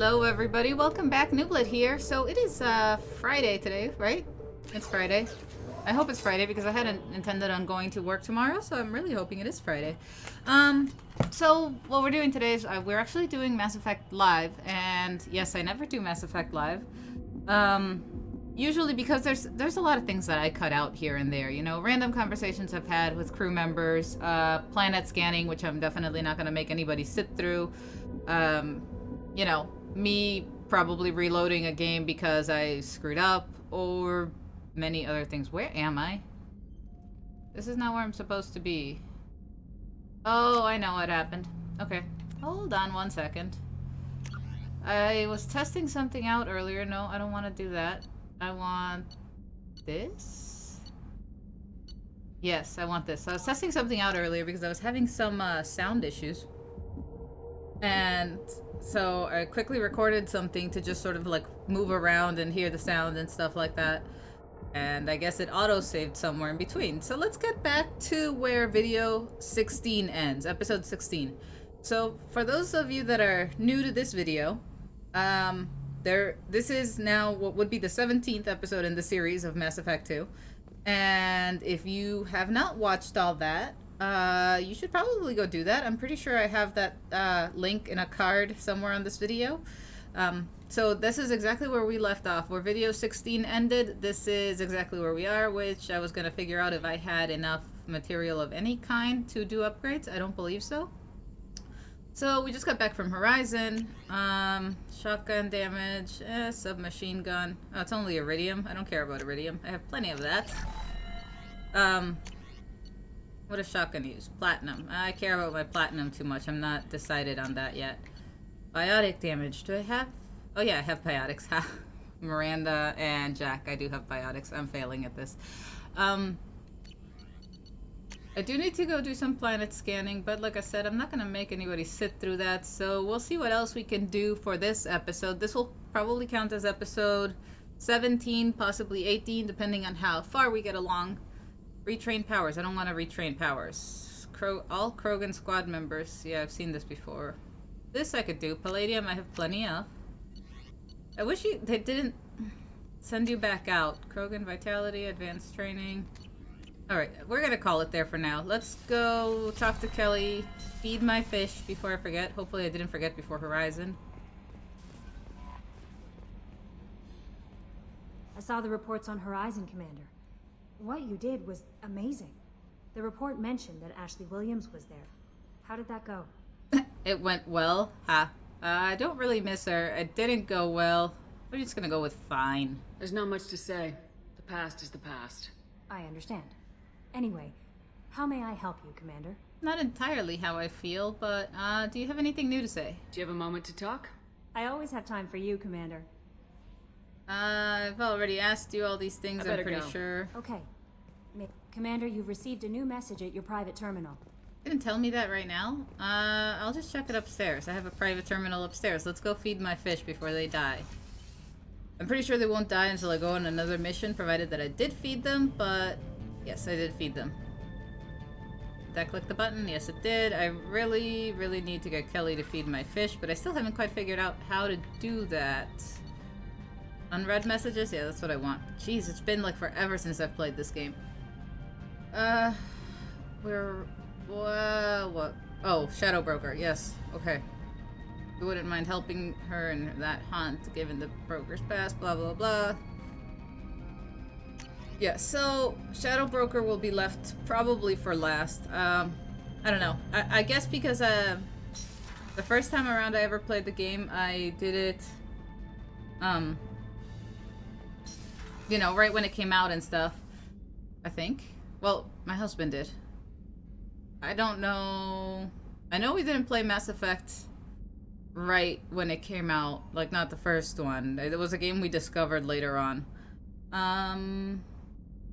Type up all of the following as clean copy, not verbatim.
Hello everybody, welcome back. Nooblet here. So it is Friday today, right? It's Friday. I hope it's Friday because I hadn't intended on going to work tomorrow, so I'm really hoping it is Friday. So what we're doing today is we're actually doing Mass Effect Live, and yes, I never do Mass Effect Live. Usually because there's a lot of things that I cut out here and there, you know, random conversations I've had with crew members, planet scanning, which I'm definitely not going to make anybody sit through, you know, me probably reloading a game because I screwed up, or many other things. Where am I? This is not where I'm supposed to be. Oh, I know what happened. Okay, hold on one second. I was testing something out earlier. No, I don't want to do that. I want this. Yes, I want this. I was testing something out earlier because I was having some sound issues. And so I quickly recorded something to just sort of like move around and hear the sound and stuff like that. And I guess it auto-saved somewhere in between. So let's get back to where video 16 ends, episode 16. So for those of you that are new to this video, this is now what would be the 17th episode in the series of Mass Effect 2. And if you have not watched all that, you should probably go do that. I'm pretty sure I have that link in a card somewhere on this video. So this is exactly where we left off. Where video 16 ended, this is exactly where we are, which I was going to figure out if I had enough material of any kind to do upgrades. I don't believe so. So we just got back from Horizon. Shotgun damage, submachine gun. Oh, it's only iridium. I don't care about iridium. I have plenty of that. What does shotgun use? Platinum. I care about my platinum too much. I'm not decided on that yet. Biotic damage. Do I have? Oh yeah, I have biotics. Ha. Miranda and Jack. I do have biotics. I'm failing at this. I do need to go do some planet scanning, but like I said, I'm not going to make anybody sit through that, so we'll see what else we can do for this episode. This will probably count as episode 17, possibly 18, depending on how far we get along. Retrain powers. I don't want to retrain powers. All Krogan squad members. Yeah, I've seen this before. This I could do. Palladium I have plenty of. I wish they didn't send you back out. Krogan vitality, advanced training. Alright, we're gonna call it there for now. Let's go talk to Kelly, feed my fish before I forget. Hopefully I didn't forget before Horizon. I saw the reports on Horizon, Commander. What you did was amazing. The report mentioned that Ashley Williams was there. How did that go? It went well. Ha. I don't really miss her. It didn't go well. We're just gonna go with fine. There's not much to say. The past is the past. I understand. Anyway, how may I help you, Commander? Not entirely how I feel, but do you have anything new to say? Do you have a moment to talk? I always have time for you, Commander. I've already asked you all these things, I'm pretty sure. Okay. Commander, you've received a new message at your private terminal. Didn't tell me that right now. I'll just check it upstairs. I have a private terminal upstairs. Let's go feed my fish before they die. I'm pretty sure they won't die until I go on another mission, provided that I did feed them, but yes, I did feed them. Did that click the button? Yes, it did. I really, really need to get Kelly to feed my fish, but I still haven't quite figured out how to do that. Unread messages? Yeah, that's what I want. Jeez, it's been like forever since I've played this game. What? Oh, Shadow Broker. Yes. Okay. You wouldn't mind helping her in that hunt, given the broker's past, blah, blah, blah. Yeah, so Shadow Broker will be left probably for last. I don't know. I guess because the first time around I ever played the game, I did it, you know, right when it came out and stuff. I think. Well, my husband did. I don't know. I know we didn't play Mass Effect right when it came out. Like, not the first one. It was a game we discovered later on. I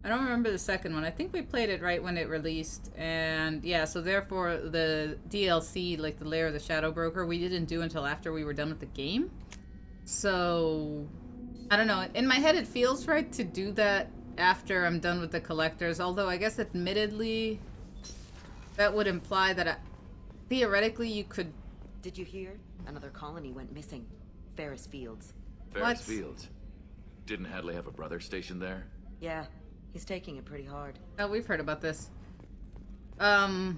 don't remember the second one. I think we played it right when it released. And yeah, so therefore the DLC, like the Lair of the Shadow Broker, we didn't do until after we were done with the game. So, I don't know. In my head it feels right to do that after I'm done with the collectors. Although I guess admittedly, that would imply that theoretically you could... Did you hear? Another colony went missing. Ferris Fields. What? Ferris Fields. Didn't Hadley have a brother stationed there? Yeah, he's taking it pretty hard. Oh, we've heard about this. I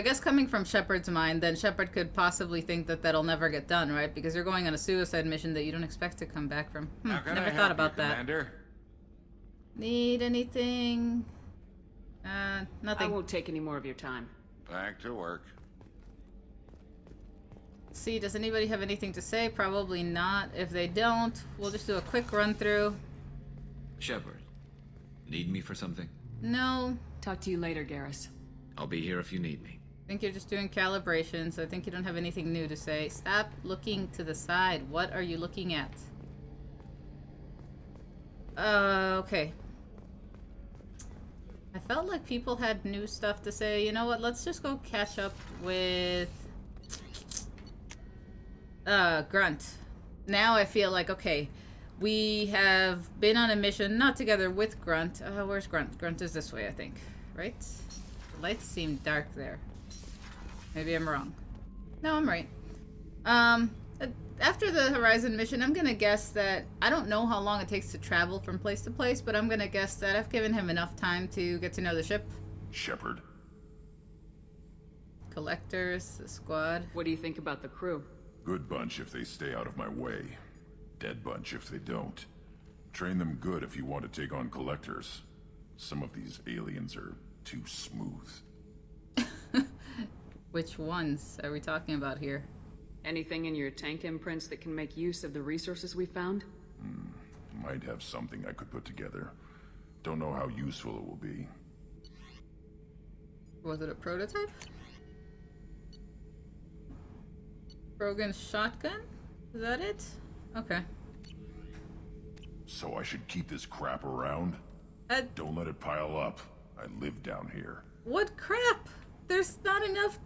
guess coming from Shepard's mind, then Shepard could possibly think that that'll never get done, right? Because you're going on a suicide mission that you don't expect to come back from. How can Never I thought help about you, that. Commander? Need anything? I Nothing. won't take any more of your time. Back to work. See, does anybody have anything to say? Probably not. If they don't, we'll just do a quick run through. Shepard, need me for something? No, Talk to you later, Garrus. I'll be here if you need me. I think you're just doing calibrations. I think you don't have anything new to say. Stop looking to the side. What are you looking at? Okay. I felt like people had new stuff to say. You know what? Let's just go catch up with Grunt. Now I feel like, okay, we have been on a mission, not together with Grunt. Where's Grunt? Grunt is this way, I think. Right? The lights seem dark there. Maybe I'm wrong. No, I'm right. After the Horizon mission, I'm gonna guess that I don't know how long it takes to travel from place to place, but I'm gonna guess that I've given him enough time to get to know the ship. Shepard. Collectors, the squad. What do you think about the crew? Good bunch if they stay out of my way. Dead bunch if they don't. Train them good if you want to take on collectors. Some of these aliens are too smooth. Which ones are we talking about here? Anything in your tank imprints that can make use of the resources we found? Might have something I could put together. Don't know how useful it will be. Was it a prototype? Brogan's shotgun? Is that it? Okay. So I should keep this crap around? Don't let it pile up. I live down here. What crap? There's not enough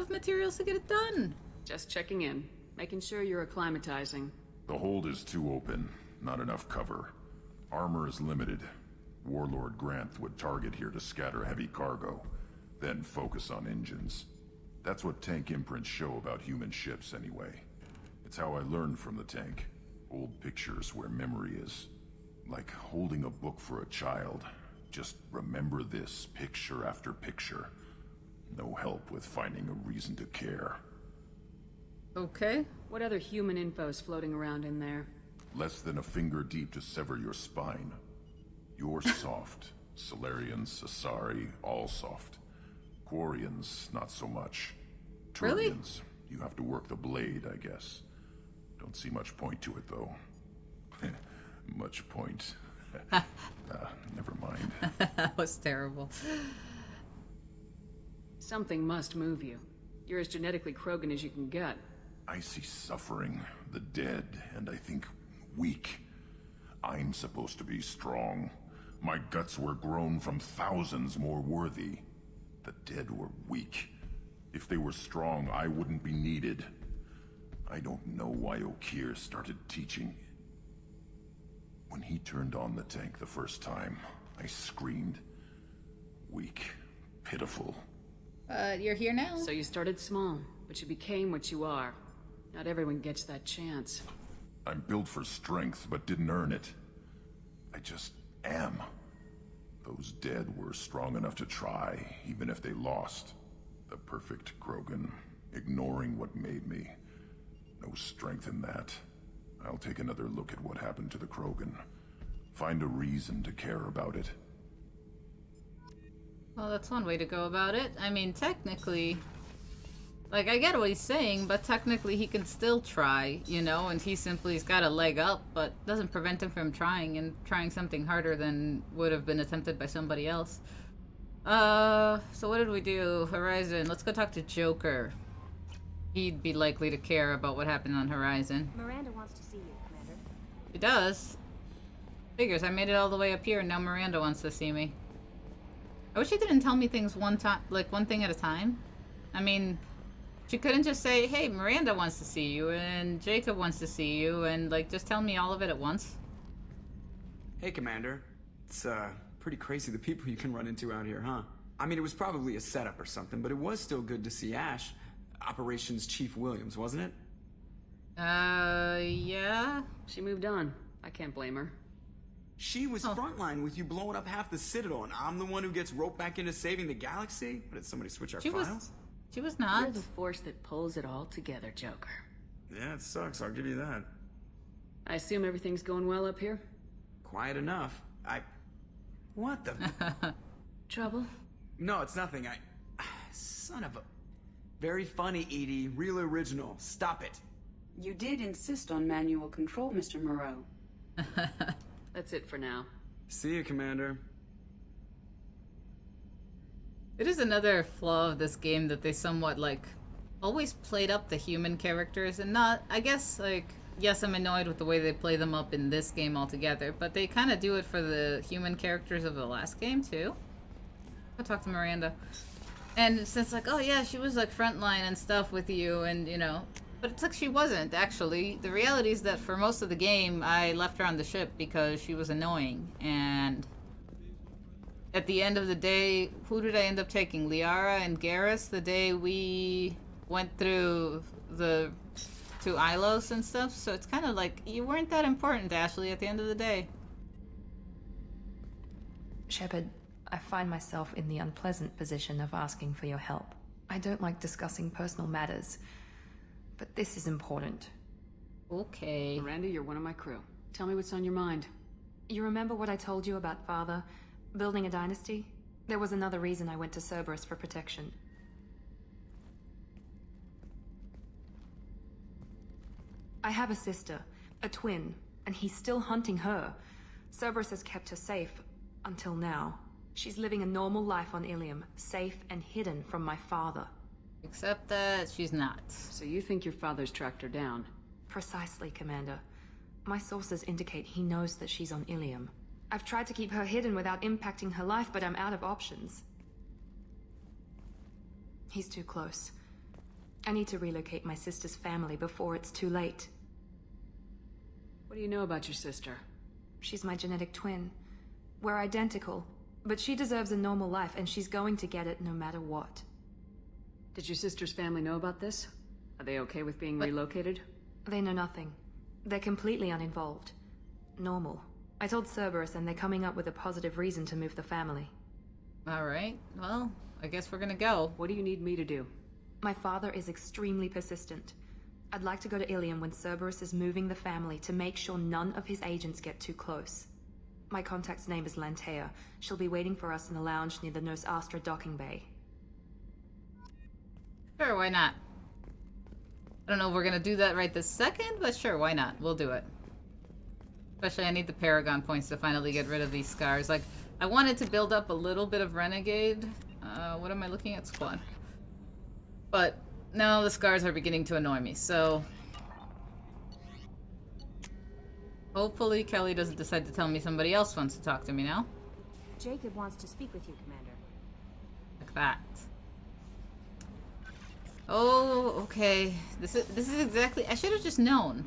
materials to get it done. Just checking in, making sure you're acclimatizing. The hold is too open. Not enough cover. Armor is limited. Warlord Grant would target here to scatter heavy cargo, then focus on engines. That's what tank imprints show about human ships anyway. It's how I learned from the tank. Old pictures where memory is. Like holding a book for a child. Just remember this picture after picture. No help with finding a reason to care. Okay. What other human info's floating around in there? Less than a finger deep to sever your spine. You're soft. Solarians, Asari, all soft. Quarians, not so much. Really? Turians, you have to work the blade, I guess. Don't see much point to it, though. Much point. Never mind. That was terrible. Something must move you. You're as genetically Krogan as you can get. I see suffering, the dead, and I think weak. I'm supposed to be strong. My guts were grown from thousands more worthy. The dead were weak. If they were strong, I wouldn't be needed. I don't know why Okir started teaching. When he turned on the tank the first time, I screamed. Weak, pitiful. You're here now? So you started small, but you became what you are. Not everyone gets that chance. I'm built for strength, but didn't earn it. I just am. Those dead were strong enough to try, even if they lost. The perfect Krogan, ignoring what made me. No strength in that. I'll take another look at what happened to the Krogan. Find a reason to care about it. Well, that's one way to go about it. I mean, technically... Like, I get what he's saying, but technically he can still try, you know, and he's got a leg up, but doesn't prevent him from trying, and trying something harder than would have been attempted by somebody else. So what did we do? Horizon. Let's go talk to Joker. He'd be likely to care about what happened on Horizon. Miranda wants to see you, Commander. He does. Figures, I made it all the way up here, and now Miranda wants to see me. I wish he didn't tell me things one thing at a time. I mean... She couldn't just say, hey, Miranda wants to see you, and Jacob wants to see you, and, like, just tell me all of it at once. Hey, Commander. It's, pretty crazy the people you can run into out here, huh? I mean, it was probably a setup or something, but it was still good to see Ash. Operations Chief Williams, wasn't it? Yeah. She moved on. I can't blame her. She was frontline with you blowing up half the Citadel, and I'm the one who gets roped back into saving the galaxy? Or did somebody switch our files? She was You're not. the force that pulls it all together, Joker. Yeah, it sucks, I'll give you that. I assume everything's going well up here? Quiet enough. What the... Trouble? No, it's nothing. Son of a... Very funny, Edie. Real original. Stop it. You did insist on manual control, Mr. Moreau. That's it for now. See you, Commander. It is another flaw of this game that they somewhat, like, always played up the human characters and not, I guess, like, yes, I'm annoyed with the way they play them up in this game altogether, but they kind of do it for the human characters of the last game, too. I'll talk to Miranda. And since, like, oh yeah, she was, like, frontline and stuff with you, and, you know, but it's like she wasn't, actually. The reality is that for most of the game, I left her on the ship because she was annoying, and at the end of the day, who did I end up taking? Liara and Garrus the day we went through to Ilos and stuff, so it's kind of like, you weren't that important, Ashley, at the end of the day. Shepard, I find myself in the unpleasant position of asking for your help. I don't like discussing personal matters, but this is important. Okay. Miranda, you're one of my crew. Tell me what's on your mind. You remember what I told you about Father? Building a dynasty? There was another reason I went to Cerberus for protection. I have a sister, a twin, and he's still hunting her. Cerberus has kept her safe, until now. She's living a normal life on Ilium, safe and hidden from my father. Except that she's not. So you think your father's tracked her down? Precisely, Commander. My sources indicate he knows that she's on Ilium. I've tried to keep her hidden without impacting her life, but I'm out of options. He's too close. I need to relocate my sister's family before it's too late. What do you know about your sister? She's my genetic twin. We're identical, but she deserves a normal life, and she's going to get it no matter what. Did your sister's family know about this? Are they okay with being relocated? They know nothing. They're completely uninvolved. Normal. I told Cerberus, and they're coming up with a positive reason to move the family. Alright, well, I guess we're gonna go. What do you need me to do? My father is extremely persistent. I'd like to go to Ilium when Cerberus is moving the family to make sure none of his agents get too close. My contact's name is Lantea. She'll be waiting for us in the lounge near the Nos Astra docking bay. Sure, why not? I don't know if we're gonna do that right this second, but sure, why not? We'll do it. Especially I need the Paragon points to finally get rid of these scars. Like, I wanted to build up a little bit of Renegade. What am I looking at? Squad. But now the scars are beginning to annoy me, so... hopefully Kelly doesn't decide to tell me somebody else wants to talk to me now. Jacob wants to speak with you, Commander. Like that. Oh, okay. This is exactly... I should have just known.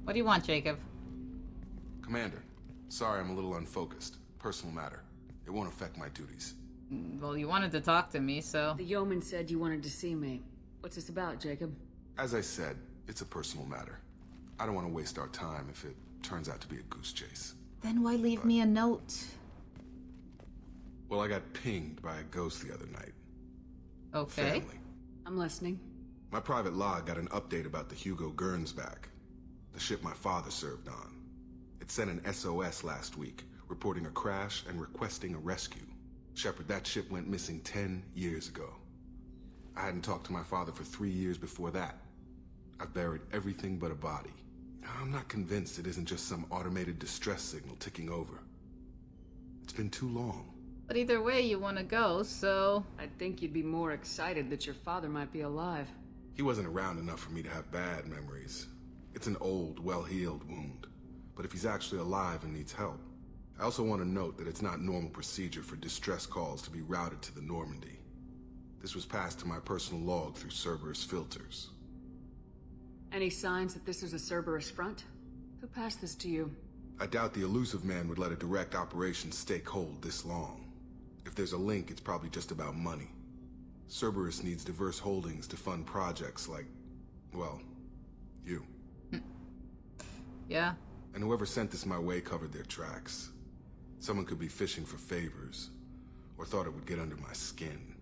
What do you want, Jacob? Commander, sorry I'm a little unfocused. Personal matter. It won't affect my duties. Well, you wanted to talk to me, so... The yeoman said you wanted to see me. What's this about, Jacob? As I said, it's a personal matter. I don't want to waste our time if it turns out to be a goose chase. Then why leave me a note? Well, I got pinged by a ghost the other night. Okay. Family. I'm listening. My private log got an update about the Hugo Gernsback, the ship my father served on. It sent an SOS last week, reporting a crash and requesting a rescue. Shepard, that ship went missing 10 years ago. I hadn't talked to my father for 3 years before that. I've buried everything but a body. I'm not convinced it isn't just some automated distress signal ticking over. It's been too long. But either way, you want to go, so... I'd think you'd be more excited that your father might be alive. He wasn't around enough for me to have bad memories. It's an old, well-healed wound. But if he's actually alive and needs help... I also want to note that it's not normal procedure for distress calls to be routed to the Normandy. This was passed to my personal log through Cerberus filters. Any signs that this is a Cerberus front? Who passed this to you? I doubt the elusive man would let a direct operation stake hold this long. If there's a link, it's probably just about money. Cerberus needs diverse holdings to fund projects like, well, you. Yeah. And whoever sent this my way covered their tracks. Someone could be fishing for favors, or thought it would get under my skin.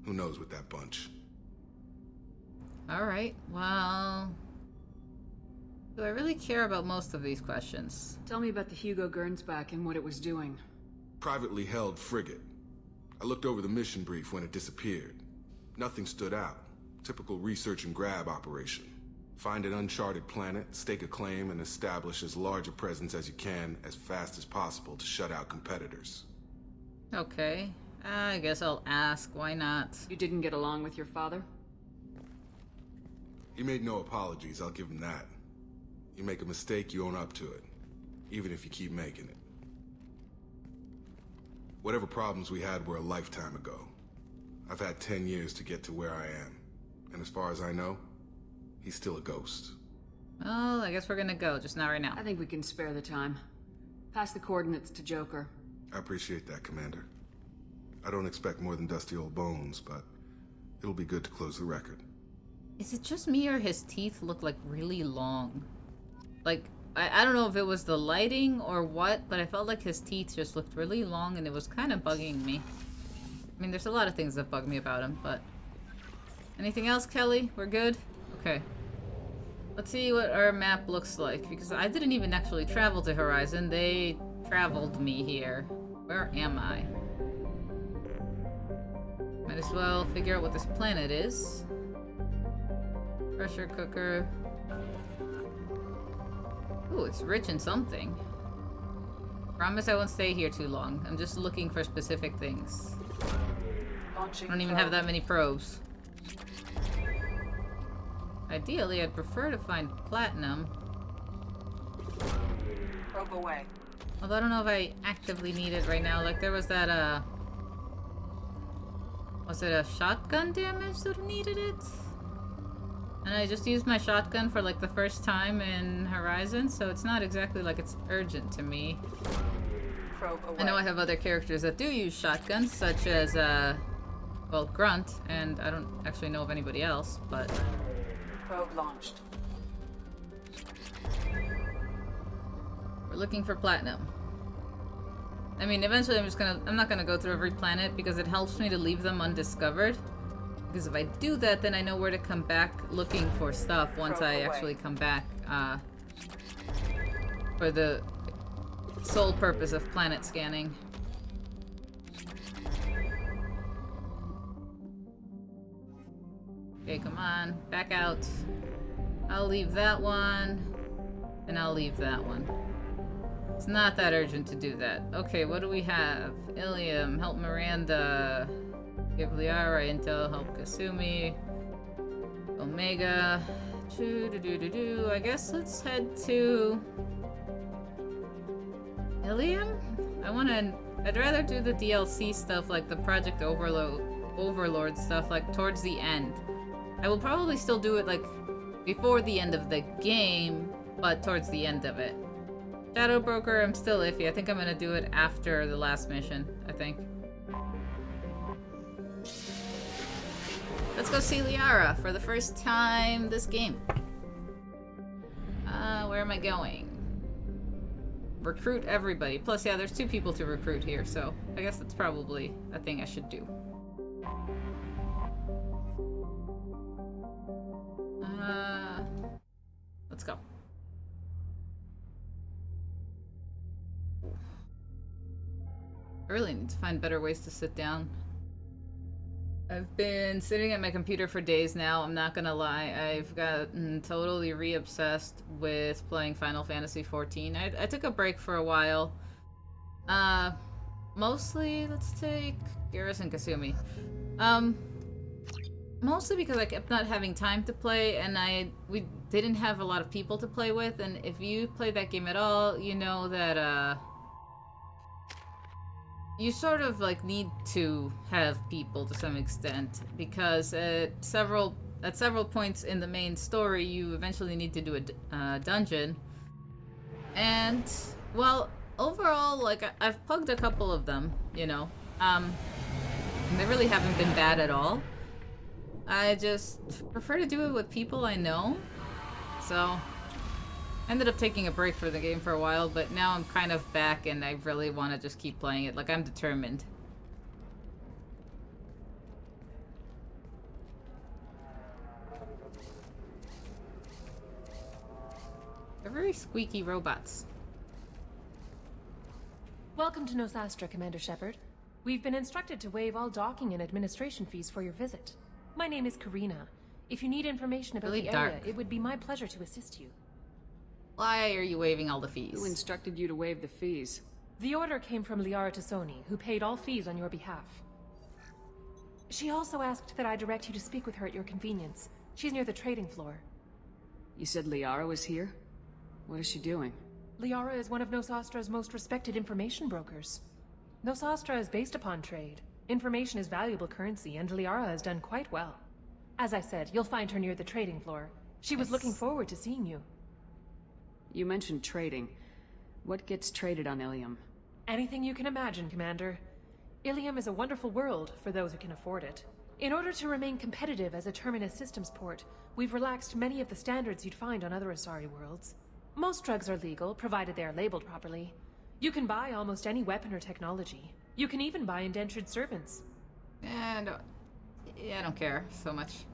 Who knows with that bunch? Alright, well... Do I really care about most of these questions? Tell me about the Hugo Gernsback and what it was doing. Privately held frigate. I looked over the mission brief when it disappeared. Nothing stood out. Typical research and grab operation. Find an uncharted planet, stake a claim, and establish as large a presence as you can as fast as possible to shut out competitors. Okay. I guess I'll ask. Why not? You didn't get along with your father? He made no apologies, I'll give him that. You make a mistake, you own up to it. Even if you keep making it. Whatever problems we had were a lifetime ago. I've had 10 years to get to where I am. And as far as I know, he's still a ghost. Well, I guess we're gonna go, just not right now. I think we can spare the time. Pass the coordinates to Joker. I appreciate that, Commander. I don't expect more than dusty old bones, but it'll be good to close the record. Is it just me or his teeth look like really long? Like, I don't know if it was the lighting or what, but I felt like his teeth just looked really long and it was kind of bugging me. I mean, there's a lot of things that bug me about him, but... Anything else, Kelly? We're good? Okay. Let's see what our map looks like, because I didn't even actually travel to Horizon. They traveled me here. Where am I? Might as well figure out what this planet is. Pressure cooker. Ooh, it's rich in something. Promise I won't stay here too long. I'm just looking for specific things. I don't even have that many probes. Ideally, I'd prefer to find platinum. Probe away. Although I don't know if I actively need it right now. Like, there was that, was it a shotgun damage that needed it? And I just used my shotgun for, like, the first time in Horizon, so it's not exactly like it's urgent to me. Probe away. I know I have other characters that do use shotguns, such as, well, Grunt, and I don't actually know of anybody else, but... Probe launched. We're looking for platinum. I mean, eventually I'm not gonna go through every planet because it helps me to leave them undiscovered. Because if I do that, then I know where to come back looking for stuff once I actually come back, for the sole purpose of planet scanning. Okay, come on. Back out. I'll leave that one. And I'll leave that one. It's not that urgent to do that. Okay, what do we have? Ilium, help Miranda. Give Liara intel, help Kasumi. Omega. I guess let's head to... Ilium? I'd rather do the DLC stuff, like the Project Overlord stuff, like towards the end. I will probably still do it, like, before the end of the game, but towards the end of it. Shadow Broker, I'm still iffy. I think I'm gonna do it after the last mission, I think. Let's go see Liara for the first time this game. Where am I going? Recruit everybody. Plus, yeah, there's 2 people to recruit here, so I guess that's probably a thing I should do. Let's go. I really need to find better ways to sit down. I've been sitting at my computer for days now, I'm not gonna lie. I've gotten totally re-obsessed with playing Final Fantasy XIV. I took a break for a while. Mostly, let's take Garrus and Kasumi. Mostly because I kept not having time to play, and we didn't have a lot of people to play with, and if you play that game at all, you know that, you sort of, like, need to have people to some extent, because at several points in the main story, you eventually need to do a dungeon. And, well, overall, like, I've plugged a couple of them, you know. And they really haven't been bad at all. I just prefer to do it with people I know. So, I ended up taking a break for the game for a while, but now I'm kind of back and I really want to just keep playing it. Like, I'm determined. They're very squeaky robots. Welcome to Nosastra, Commander Shepard. We've been instructed to waive all docking and administration fees for your visit. My name is Karina. If you need information about Really the dark. area, it would be my pleasure to assist you. Why are you waiving all the fees? Who instructed you to waive the fees? The order came from Liara Tassoni, who paid all fees on your behalf. She also asked that I direct you to speak with her at your convenience. She's near the trading floor. You said Liara was here? What is she doing? Liara is one of Nosastra's most respected information brokers. Nosastra is based upon trade. Information is valuable currency, and Liara has done quite well. As I said, you'll find her near the trading floor. She was looking forward to seeing you. You mentioned trading. What gets traded on Ilium? Anything you can imagine, Commander. Ilium is a wonderful world for those who can afford it. In order to remain competitive as a Terminus systems port, we've relaxed many of the standards you'd find on other Asari worlds. Most drugs are legal, provided they are labeled properly. You can buy almost any weapon or technology. You can even buy indentured servants. I don't care so much.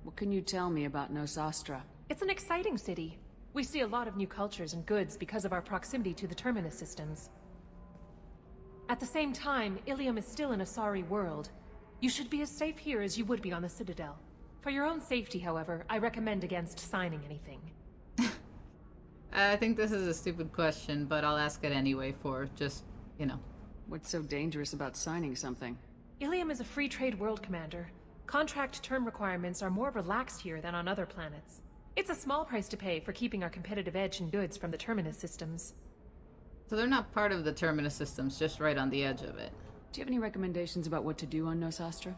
What can you tell me about Nosastra? It's an exciting city. We see a lot of new cultures and goods because of our proximity to the Terminus systems. At the same time, Ilium is still an Asari world. You should be as safe here as you would be on the Citadel. For your own safety, however, I recommend against signing anything. I think this is a stupid question, but I'll ask it anyway for just, you know. What's so dangerous about signing something? Ilium is a free trade world, Commander. Contract term requirements are more relaxed here than on other planets. It's a small price to pay for keeping our competitive edge in goods from the Terminus systems. So they're not part of the Terminus systems, just right on the edge of it. Do you have any recommendations about what to do on Nosastra?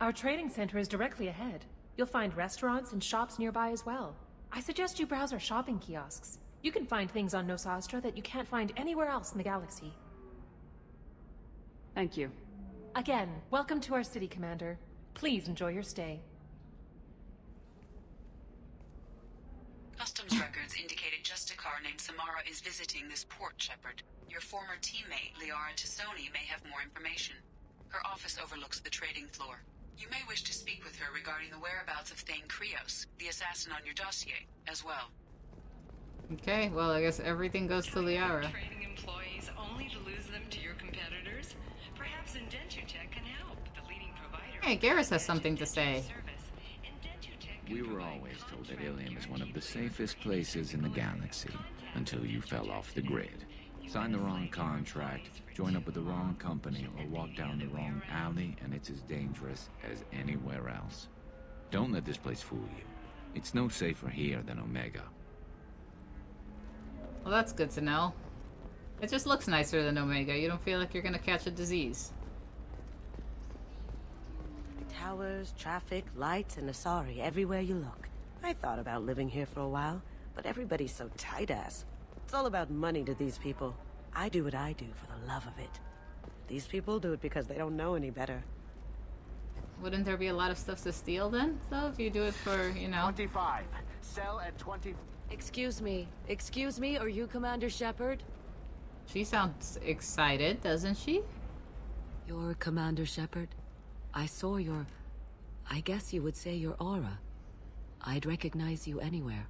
Our trading center is directly ahead. You'll find restaurants and shops nearby as well. I suggest you browse our shopping kiosks. You can find things on Nosastra that you can't find anywhere else in the galaxy. Thank you. Again, welcome to our city, Commander. Please enjoy your stay. Customs records indicated just a car named Samara is visiting this port, Shepard. Your former teammate, Liara Tassoni, may have more information. Her office overlooks the trading floor. You may wish to speak with her regarding the whereabouts of Thane Krios, the assassin on your dossier, as well. Okay, well, I guess everything goes to Liara. Trading employees only to lose them to your competitors? Perhaps Indentutech can help, the leading provider. Hey, Garrus has something to say. We were always told that Ilium is one of the safest places in the galaxy, until you fell off the grid. Sign the wrong contract, join up with the wrong company, or walk down the wrong alley, and it's as dangerous as anywhere else. Don't let this place fool you. It's no safer here than Omega. Well, that's good to know. It just looks nicer than Omega. You don't feel like you're gonna catch a disease. Towers, traffic, lights, and Asari everywhere you look. I thought about living here for a while, but everybody's so tight-ass. It's all about money to these people. I do what I do for the love of it. These people do it because they don't know any better. Wouldn't there be a lot of stuff to steal then, though, if you do it for, you know... 25. Sell at 20... Excuse me, are you Commander Shepard? She sounds excited, doesn't she? You're Commander Shepard? I saw your... I guess you would say your aura. I'd recognize you anywhere.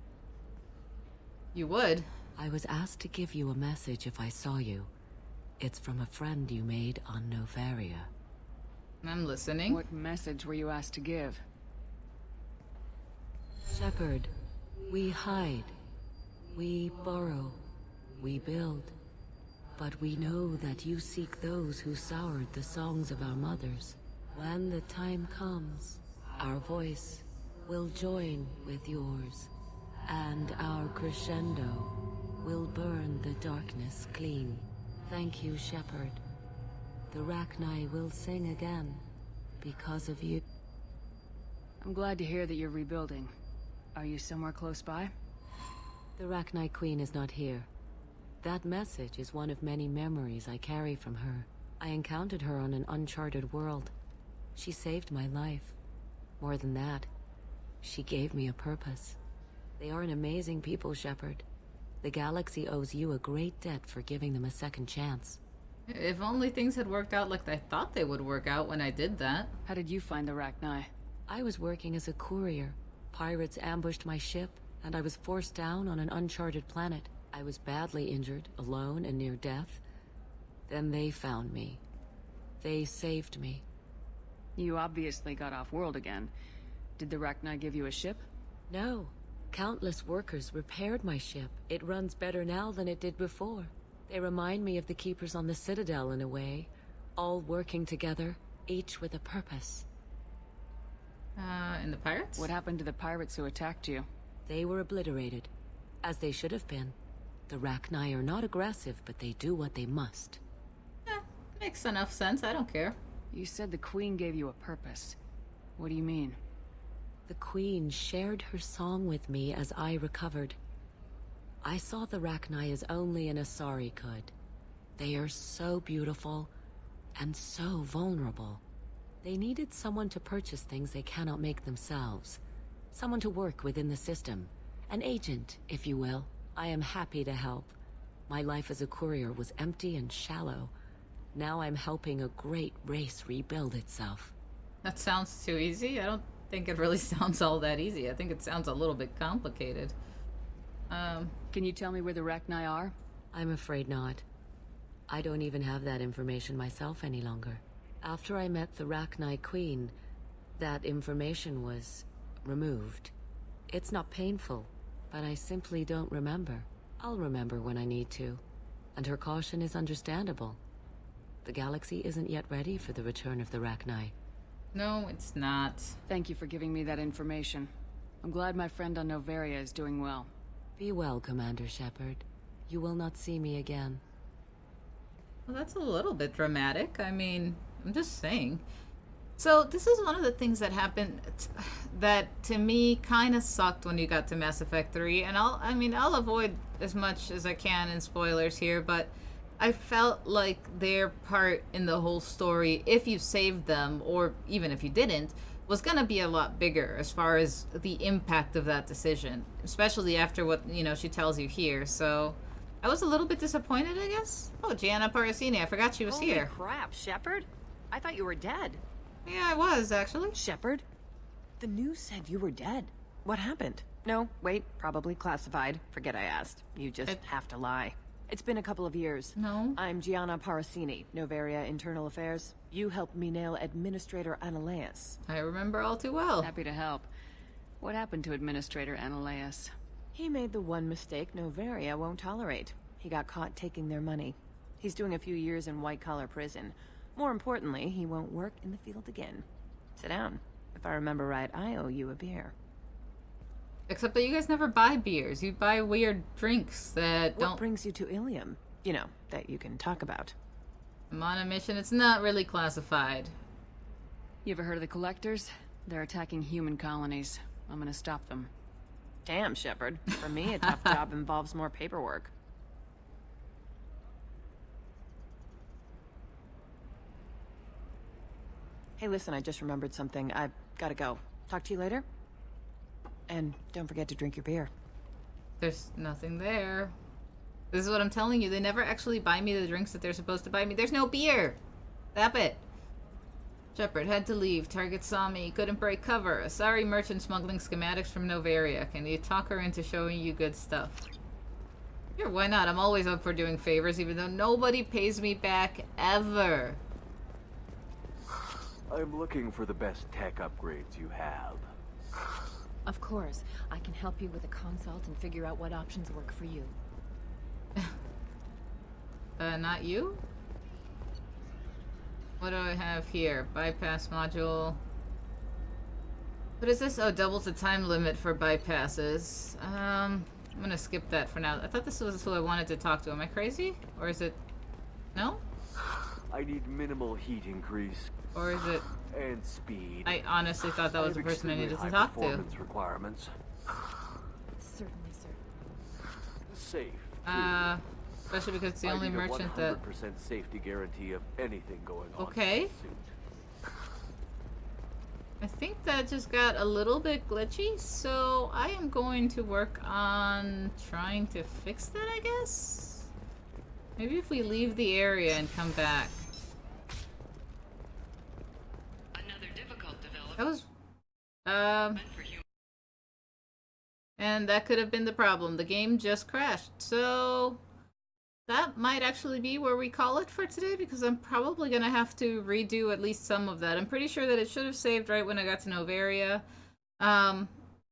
You would? I was asked to give you a message if I saw you. It's from a friend you made on Novaria. I'm listening. What message were you asked to give? Shepard, we hide. We borrow. We build. But we know that you seek those who soured the songs of our mothers. When the time comes, our voice will join with yours, and our crescendo will burn the darkness clean. Thank you, Shepard. The Rachni will sing again, because of you. I'm glad to hear that you're rebuilding. Are you somewhere close by? The Rachni Queen is not here. That message is one of many memories I carry from her. I encountered her on an uncharted world. She saved my life. More than that, she gave me a purpose. They are an amazing people, Shepard. The galaxy owes you a great debt for giving them a second chance. If only things had worked out like I thought they would work out when I did that. How did you find the Rachni? I was working as a courier. Pirates ambushed my ship, and I was forced down on an uncharted planet. I was badly injured, alone and near death. Then they found me. They saved me. You obviously got off-world again. Did the Rachni give you a ship? No. Countless workers repaired my ship. It runs better now than it did before. They remind me of the Keepers on the Citadel in a way. All working together, each with a purpose. And the pirates? What happened to the pirates who attacked you? They were obliterated, as they should have been. The Rachni are not aggressive, but they do what they must. Makes enough sense. I don't care. You said the Queen gave you a purpose. What do you mean? The Queen shared her song with me as I recovered. I saw the Rachni as only an Asari could. They are so beautiful and so vulnerable. They needed someone to purchase things they cannot make themselves. Someone to work within the system. An agent, if you will. I am happy to help. My life as a courier was empty and shallow. Now I'm helping a great race rebuild itself. That sounds too easy. I don't think it really sounds all that easy. I think it sounds a little bit complicated. Can you tell me where the Rachni are? I'm afraid not. I don't even have that information myself any longer. After I met the Rachni Queen, that information was removed. It's not painful, but I simply don't remember. I'll remember when I need to. And her caution is understandable. The galaxy isn't yet ready for the return of the Rachni. No, it's not. Thank you for giving me that information. I'm glad my friend on Noveria is doing well. Be well, Commander Shepard. You will not see me again. Well, that's a little bit dramatic. I mean, I'm just saying. So, this is one of the things that happened that, to me, kind of sucked when you got to Mass Effect 3. And I'll avoid as much as I can in spoilers here, but I felt like their part in the whole story, if you saved them, or even if you didn't, was going to be a lot bigger as far as the impact of that decision, especially after what, she tells you here. So I was a little bit disappointed, I guess. Oh, Gianna Parasini, I forgot she was here. Holy crap, Shepard? I thought you were dead. Yeah, I was, actually. Shepard? The news said you were dead. What happened? No, wait, probably classified. Forget I asked. You just have to lie. It's been a couple of years. No. I'm Gianna Parasini, Noveria Internal Affairs. You helped me nail Administrator Analeas. I remember all too well. Happy to help. What happened to Administrator Analeas? He made the one mistake Noveria won't tolerate. He got caught taking their money. He's doing a few years in white-collar prison. More importantly, he won't work in the field again. Sit down. If I remember right, I owe you a beer. Except that you guys never buy beers. You buy weird drinks that don't... What brings you to Ilium? You know, that you can talk about. I'm on a mission. It's not really classified. You ever heard of the Collectors? They're attacking human colonies. I'm gonna stop them. Damn, Shepard. For me, a tough job involves more paperwork. Hey, listen, I just remembered something. I've gotta go. Talk to you later? And don't forget to drink your beer. There's nothing there. This is what I'm telling you. They never actually buy me the drinks that they're supposed to buy me. There's no beer! Stop it. Shepard had to leave. Target saw me. Couldn't break cover. A sorry merchant smuggling schematics from Noveria. Can you talk her into showing you good stuff? Sure, why not? I'm always up for doing favors, even though nobody pays me back, ever. I'm looking for the best tech upgrades you have. Of course. I can help you with a consult and figure out what options work for you. Not you? What do I have here? Bypass module. What is this? Oh, doubles the time limit for bypasses. I'm gonna skip that for now. I thought this was who I wanted to talk to. Am I crazy? Or is it... No? I need minimal heat increase. Or is it... And speed. I honestly thought that was the person I needed to talk to. Performance requirements. Certainly, sir. Safe. Especially because it's the only merchant that... 100% safety guarantee of anything going on. Okay. I think that just got a little bit glitchy, so I am going to work on trying to fix that, I guess? Maybe if we leave the area and come back. Another difficult development. That was... And that could have been the problem. The game just crashed, so... That might actually be where we call it for today, because I'm probably going to have to redo at least some of that. I'm pretty sure that it should have saved right when I got to Noveria.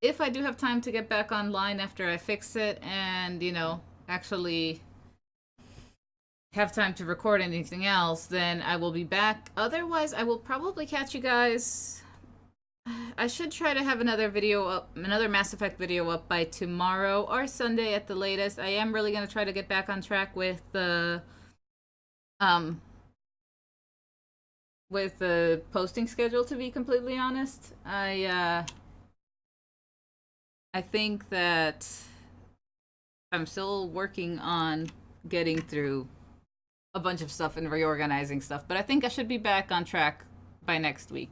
If I do have time to get back online after I fix it and, you know, actually have time to record anything else, then I will be back. Otherwise, I will probably catch you guys... I should try to have another video up, another Mass Effect video up by tomorrow or Sunday at the latest. I am really going to try to get back on track with the posting schedule, to be completely honest. I think that I'm still working on getting through a bunch of stuff and reorganizing stuff, but I think I should be back on track by next week.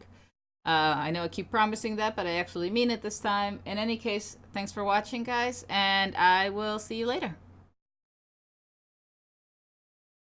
I know I keep promising that, but I actually mean it this time. In any case, thanks for watching, guys, and I will see you later.